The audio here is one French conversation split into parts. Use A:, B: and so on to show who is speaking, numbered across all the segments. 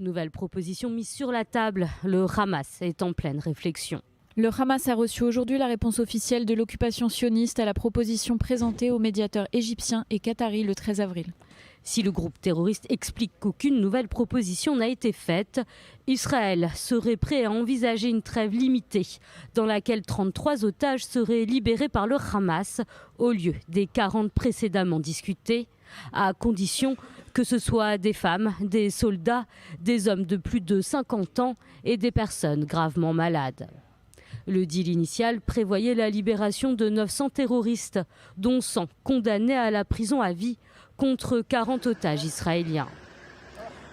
A: Nouvelle proposition mise sur la table, le Hamas est en pleine réflexion.
B: Le Hamas a reçu aujourd'hui la réponse officielle de l'occupation sioniste à la proposition présentée aux médiateurs égyptiens et qataris le 13 avril.
A: Si le groupe terroriste explique qu'aucune nouvelle proposition n'a été faite, Israël serait prêt à envisager une trêve limitée dans laquelle 33 otages seraient libérés par le Hamas au lieu des 40 précédemment discutés, à condition que ce soit des femmes, des soldats, des hommes de plus de 50 ans et des personnes gravement malades. Le deal initial prévoyait la libération de 900 terroristes, dont 100 condamnés à la prison à vie, contre 40 otages israéliens.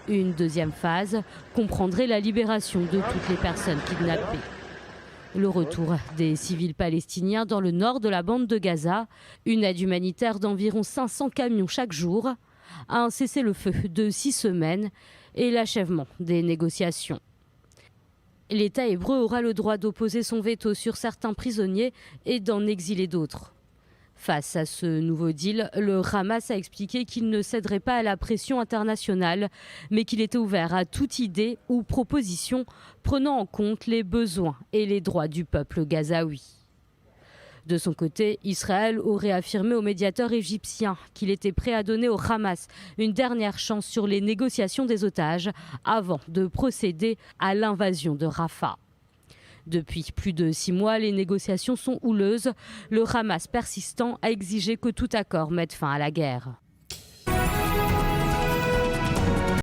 A: Une deuxième phase comprendrait la libération de toutes les personnes kidnappées. Le retour des civils palestiniens dans le nord de la bande de Gaza, une aide humanitaire d'environ 500 camions chaque jour, un cessez-le-feu de 6 semaines et l'achèvement des négociations. L'État hébreu aura le droit d'opposer son veto sur certains prisonniers et d'en exiler d'autres. Face à ce nouveau deal, le Hamas a expliqué qu'il ne céderait pas à la pression internationale, mais qu'il était ouvert à toute idée ou proposition prenant en compte les besoins et les droits du peuple gazaoui. De son côté, Israël aurait affirmé au médiateur égyptien qu'il était prêt à donner au Hamas une dernière chance sur les négociations des otages avant de procéder à l'invasion de Rafah. Depuis plus de 6 mois, les négociations sont houleuses. Le Hamas persistant a exigé que tout accord mette fin à la guerre.